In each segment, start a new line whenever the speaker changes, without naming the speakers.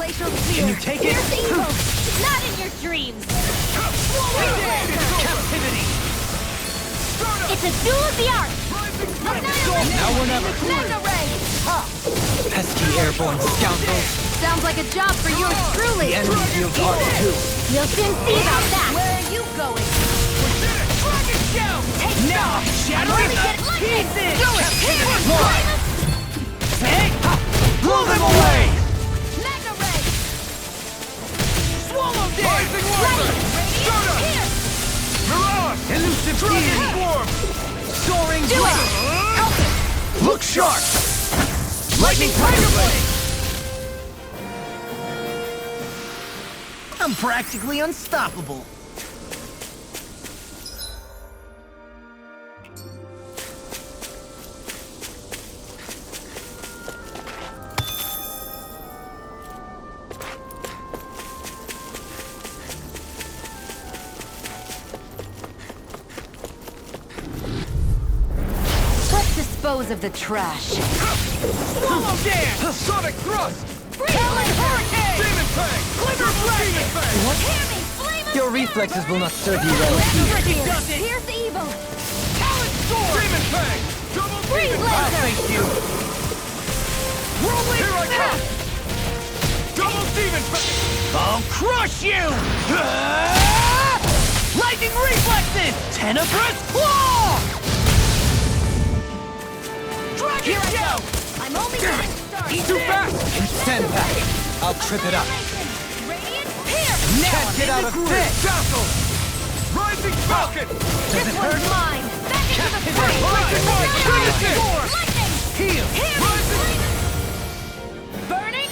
Glacial Spear!
Can you take it?
Here's evil! Not in your dreams!
Captivity!
It's a duel of the arts!
Now or never.
Magna Ray!
Pesky airborne scoundrels.
Sounds like a job for yours truly!
The enemy fields are too.
We'll soon see about that! Where are you going?
Dragon Shout! Now, shattering the pieces!
Do it!
Hey! Blow them away!
Magna Ray!
Swallow them!
Rising Weapon!
Here!
Mirage!
Elusive
Dragon
deity!
Swarm!
Soaring
Do it!
blade! Look sharp! Lightning Tiger Blade! I'm practically unstoppable.
Let's dispose of the trash.
Swallow dance!
Sonic Thrust!
Howling Hurricane!
Demon Fang!
Glimmer
Demon Fang!
Hear me! Flame of
Your
Fury!
reflexes will not serve you well
Magna
here.
Rapier!
Does it?
Here's evil!
Talon Sword!
Demon Fang! Double
Freeze
Demon
I'll
laser!
face you.
Here I come! Double Demon Fang!
I'll crush you! Lightning reflexes! Tenebrous claw! Dragon
Here I
Shout!
go! I'm only getting started!
He's too fast!
Stand back. I'll trip it up.
Radiant Pierce!
Now
Can't
get out of this!
Dazzle! Rising Falcon!
Does
This
it
one's
hurt?
mine! Back into the
Captain
fight!
Rising Light! Finish it!
Lightning!
Heal!
Here! Burning!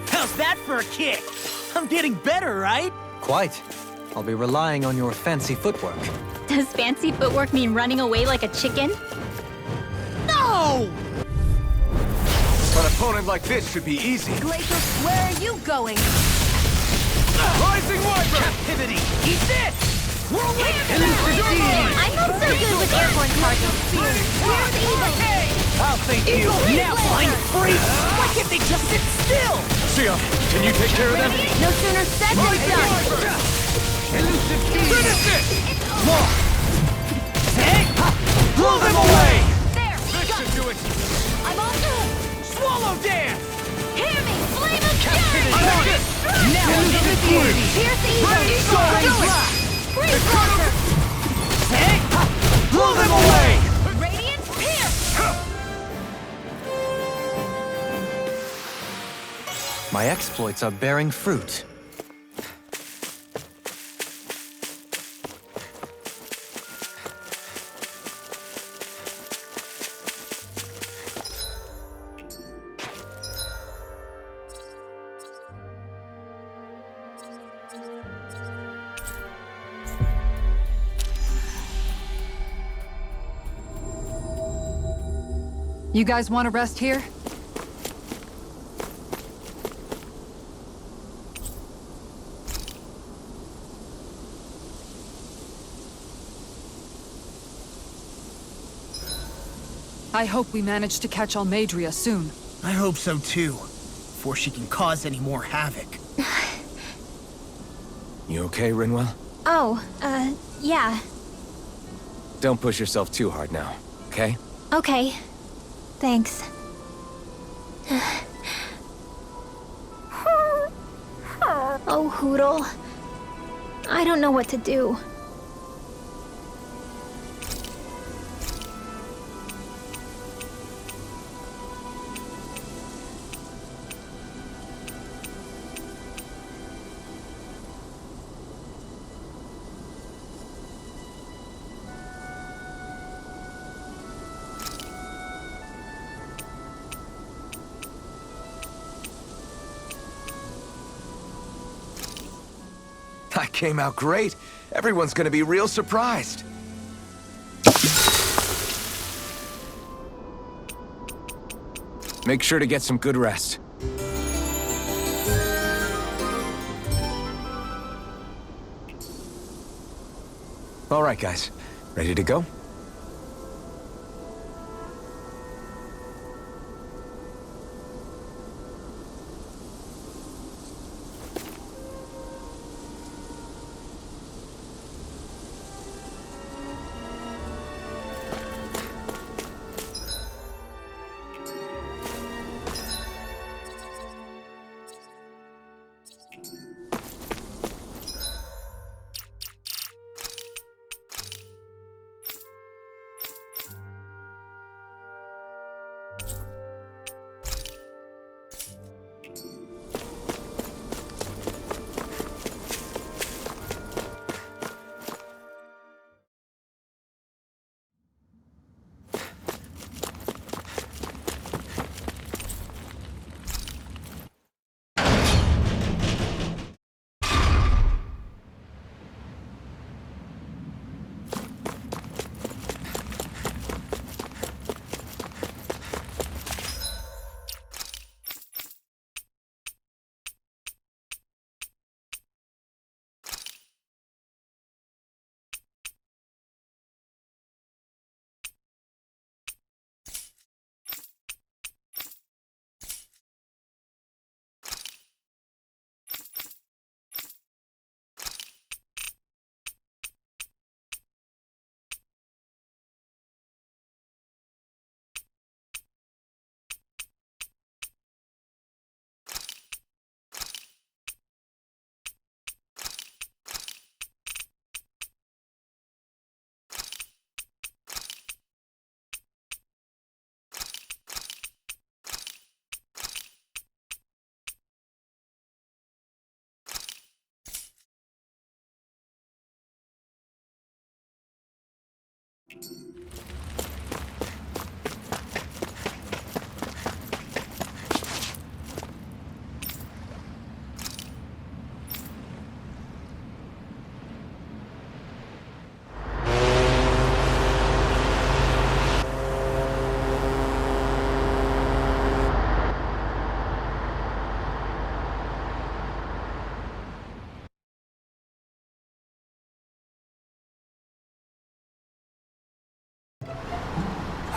How's that for a kick? I'm getting better, right? Quite. I'll be relying on your fancy footwork.
Does fancy footwork mean running away like a chicken?
No!
An opponent like this should be easy.
Glacial, where are you going?
Rising Wyvern!
Captivity! Eat this! Whirlwind!
I'm not so good with airborne targets.
Here's evil!
I'll face you! Now, blind freak! Why can't they just sit still?
Sia, can you take care of them?
No sooner said than done!
Elusive
Finish it!
Law! Hey! Blow them away!
There!
This should do it!
I'm all good!
Swallow dance!
Hear me! Flame of
Captivity!
Fury!
I like it!
Now into the deity!
Here's the evil!
Ready, soaring blast!
Freeze laser!
Hey! Blow them away!
Radiant Pierce!
My exploits are bearing fruit.
You guys want to rest here? I hope we manage to catch Almadria soon.
I hope so too, before she can cause any more havoc.
You okay, Rinwell?
Oh, yeah.
Don't push yourself too hard now, okay?
Okay. Thanks. Oh, Hootle. I don't know what to do.
came out great. Everyone's gonna be real surprised. Make sure to get some good rest. All right, guys. Ready to go?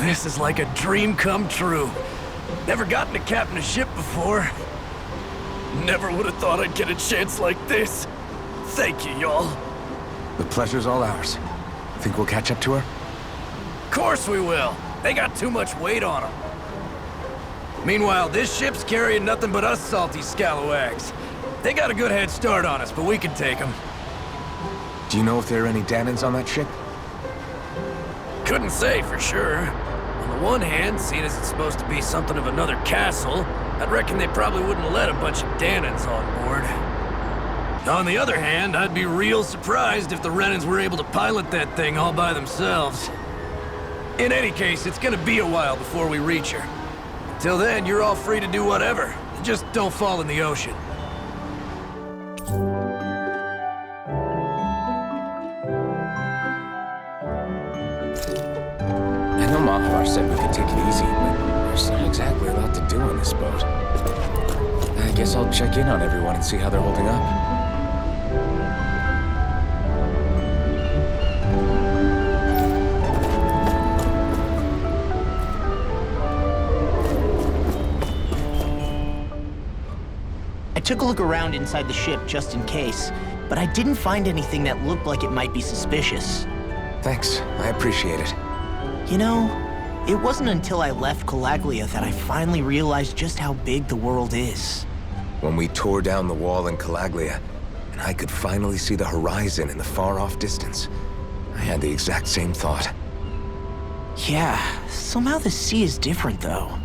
This is like a dream come true. Never gotten to captain a ship before. Never would have thought I'd get a chance like this. Thank you, y'all.
The pleasure's all ours. Think we'll catch up to her?
Of course we will. They got too much weight on them. Meanwhile, this ship's carrying nothing but us salty scalawags. They got a good head start on us, but we can take them.
Do you know if there are any Danans on that ship?
Couldn't say for sure. On the one hand, seeing as it's supposed to be something of another castle, I'd reckon they probably wouldn't let a bunch of Danans on board. On the other hand, I'd be real surprised if the Renans were able to pilot that thing all by themselves. In any case, it's gonna be a while before we reach her. Till then, you're all free to do whatever. Just don't fall in the ocean.
I know Mahavar said we could take it easy, but there's not exactly a lot to do on this boat. I guess I'll check in on everyone and see how they're holding up.
I took a look around inside the ship just in case, but I didn't find anything that looked like it might be suspicious.
Thanks, I appreciate it.
You know, it wasn't until I left Calaglia that I finally realized just how big the world is.
When we tore down the wall in Calaglia, and I could finally see the horizon in the far-off distance, I had the exact same thought.
Yeah, somehow the sea is different though.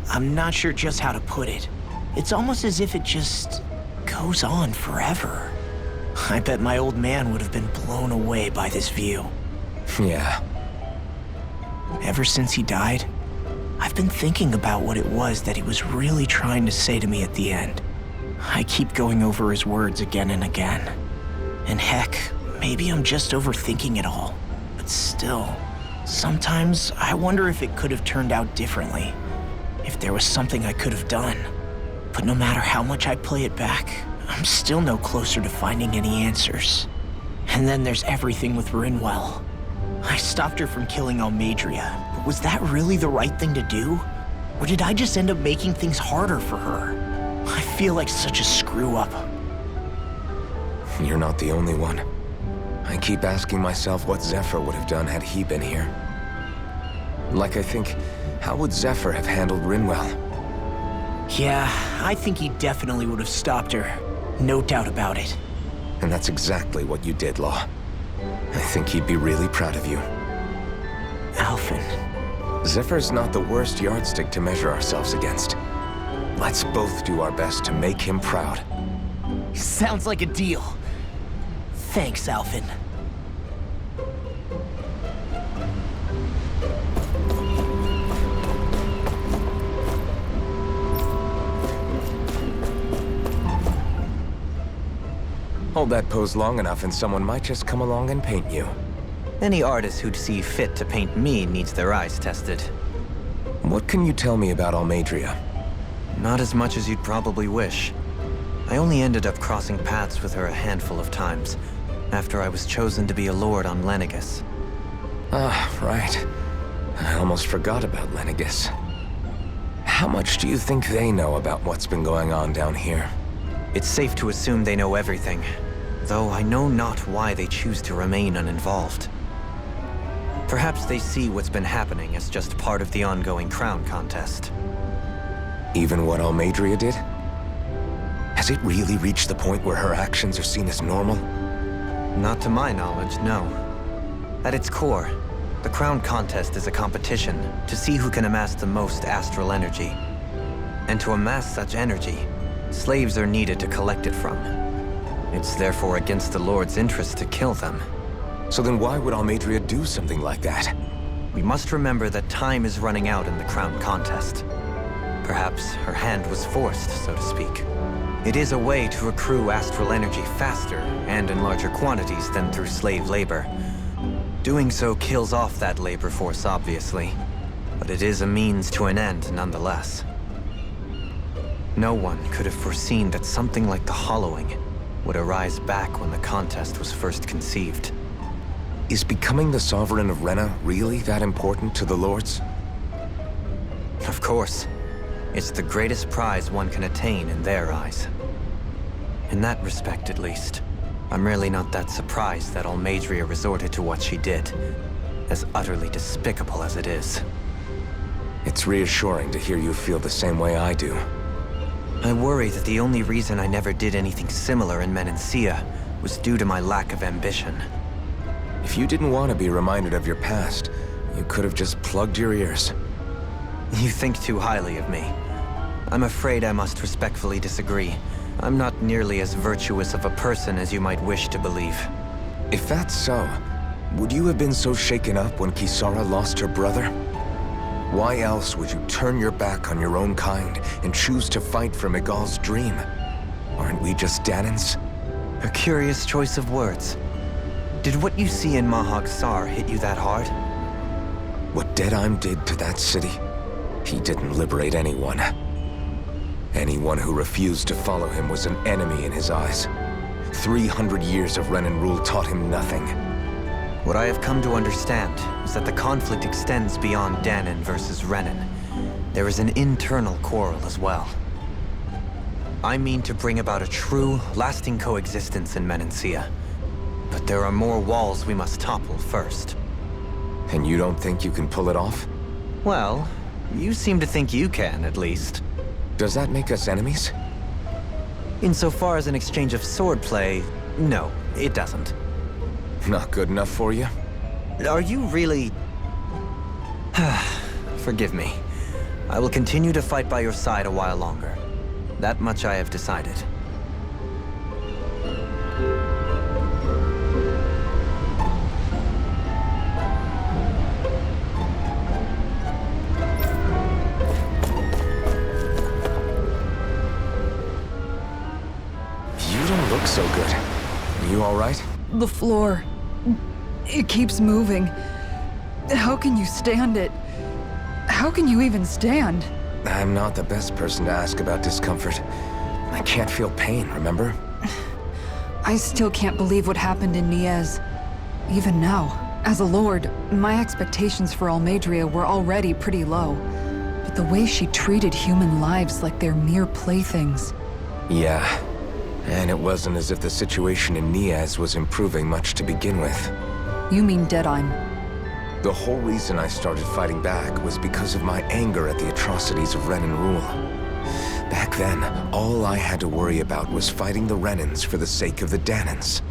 I'm not sure just how to put it. It's almost as if it just goes on forever. I bet my old man would have been blown away by this view.
Yeah.
Ever since he died, I've been thinking about what it was that he was really trying to say to me at the end. I keep going over his words again and again. And heck, maybe I'm just overthinking it all. But still, sometimes I wonder if it could have turned out differently. If there was something I could have done. But no matter how much I play it back, I'm still no closer to finding any answers. And then there's everything with Rinwell. I stopped her from killing Almadria, but was that really the right thing to do? Or did I just end up making things harder for her? I feel like such a screw-up.
You're not the only one. I keep asking myself what Zephyr would have done had he been here. Like I think, how would Zephyr have handled Rinwell?
Yeah, I think he definitely would have stopped her. No doubt about it.
And that's exactly what you did, Law. I think he'd be really proud of you.
Alphen.
Zephyr's not the worst yardstick to measure ourselves against. Let's both do our best to make him proud.
Sounds like a deal. Thanks, Alphen.
Hold that pose long enough and someone might just come along and paint you.
Any artist who'd see fit to paint me needs their eyes tested.
What can you tell me about Almadria?
Not as much as you'd probably wish. I only ended up crossing paths with her a handful of times, after I was chosen to be a lord on Lenegis.
Ah, right. I almost forgot about Lenegis. How much do you think they know about what's been going on down here?
It's safe to assume they know everything, though I know not why they choose to remain uninvolved. Perhaps they see what's been happening as just part of the ongoing crown contest.
Even what Almadria did? Has it really reached the point where her actions are seen as normal?
Not to my knowledge, no. At its core, the crown contest is a competition to see who can amass the most astral energy. And to amass such energy, slaves are needed to collect it from. It's therefore against the Lord's interest to kill them.
So then why would Almadria do something like that?
We must remember that time is running out in the crown contest. Perhaps her hand was forced, so to speak. It is a way to accrue astral energy faster and in larger quantities than through slave labor. Doing so kills off that labor force, obviously, but it is a means to an end nonetheless. No one could have foreseen that something like the Hollowing would arise back when the contest was first conceived.
Is becoming the Sovereign of Rena really that important to the Lords?
Of course. It's the greatest prize one can attain in their eyes. In that respect, at least, I'm really not that surprised that Almadria resorted to what she did, as utterly despicable as it is.
It's reassuring to hear you feel the same way I do.
I worry that the only reason I never did anything similar in Menancia was due to my lack of ambition.
If you didn't want to be reminded of your past, you could have just plugged your ears.
You think too highly of me. I'm afraid I must respectfully disagree. I'm not nearly as virtuous of a person as you might wish to believe.
If that's so, would you have been so shaken up when Kisara lost her brother? Why else would you turn your back on your own kind and choose to fight for Miguel's dream? Aren't we just Danans?
A curious choice of words. Did what you see in Mahag Saar hit you that hard?
What Deadheim did to that city, he didn't liberate anyone. Anyone who refused to follow him was an enemy in his eyes. 300 years of Renan rule taught him nothing.
What I have come to understand is that the conflict extends beyond Danan versus Renan. There is an internal quarrel as well. I mean to bring about a true, lasting coexistence in Menancia. But there are more walls we must topple first.
And you don't think you can pull it off?
Well, you seem to think you can, at least.
Does that make us enemies?
Insofar as an exchange of swordplay, no, it doesn't.
Not good enough for you?
Are you really... Forgive me. I will continue to fight by your side a while longer. That much I have decided.
You don't look so good. You alright?
The floor. It keeps moving. How can you stand it? How can you even stand?
I'm not the best person to ask about discomfort. I can't feel pain, remember?
I still can't believe what happened in Niez. Even now. As a lord, my expectations for Almeidrea were already pretty low. But the way she treated human lives like they're mere playthings.
Yeah. And it wasn't as if the situation in Niez was improving much to begin with.
You mean Deadheim?
The whole reason I started fighting back was because of my anger at the atrocities of Renan rule. Back then, all I had to worry about was fighting the Renans for the sake of the Danans.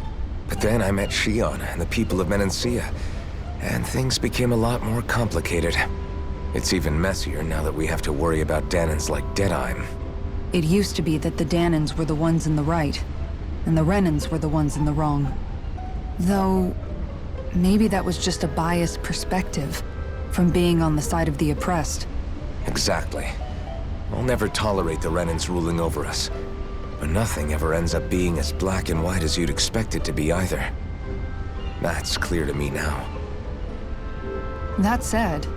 But then I met Shion and the people of Menancia, and things became a lot more complicated. It's even messier now that we have to worry about Danans like Deadheim.
It used to be that the Danans were the ones in the right, and the Renans were the ones in the wrong. Though, maybe that was just a biased perspective from being on the side of the oppressed.
Exactly. I'll never tolerate the Renans ruling over us. But nothing ever ends up being as black and white as you'd expect it to be either. That's clear to me now.
That said,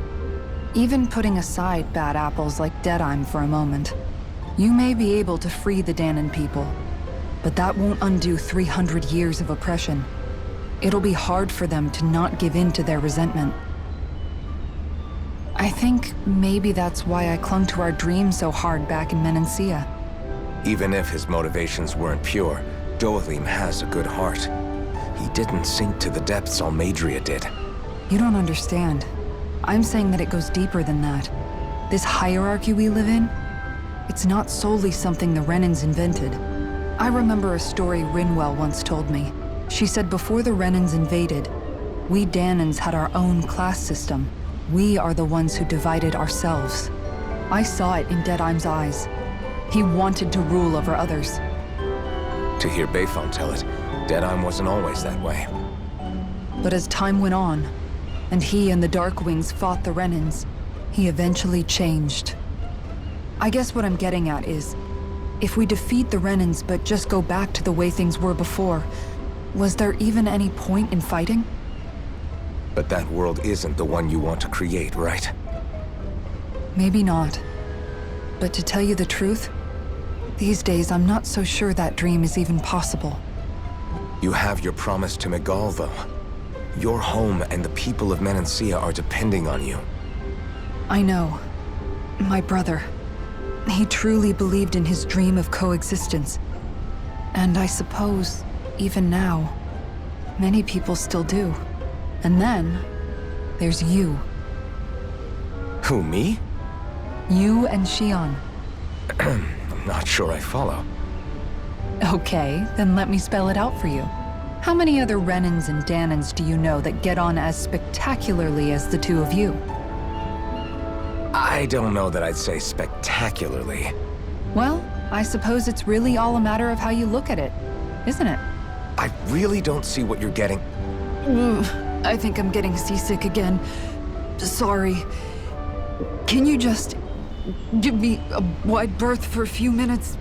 even putting aside bad apples like Deadheim for a moment, you may be able to free the Danan people, but that won't undo 300 years of oppression. It'll be hard for them to not give in to their resentment. I think maybe that's why I clung to our dream so hard back in Menancia.
Even if his motivations weren't pure, Dohalim has a good heart. He didn't sink to the depths Almeidrea did.
You don't understand. I'm saying that it goes deeper than that. This hierarchy we live in, it's not solely something the Renans invented. I remember a story Rinwell once told me. She said before the Renans invaded, we Danans had our own class system. We are the ones who divided ourselves. I saw it in Deadheim's eyes. He wanted to rule over others.
To hear Bayfon tell it, Deadheim wasn't always that way.
But as time went on, and he and the Darkwings fought the Renans, he eventually changed. I guess what I'm getting at is, if we defeat the Renans but just go back to the way things were before, was there even any point in fighting?
But that world isn't the one you want to create, right?
Maybe not. But to tell you the truth, these days I'm not so sure that dream is even possible.
You have your promise to Megal, though. Your home and the people of Menancia are depending on you.
I know. My brother. He truly believed in his dream of coexistence. And I suppose, even now, many people still do. And then, there's you.
Who, me?
You and Shion.
I'm not sure I follow.
Okay, then let me spell it out for you. How many other Renans and Danans do you know that get on as spectacularly as the two of you?
I don't know that I'd say spectacularly.
Well, I suppose it's really all a matter of how you look at it, isn't it?
I really don't see what you're getting.
I think I'm getting seasick again. Sorry. Can you just give me a wide berth for a few minutes?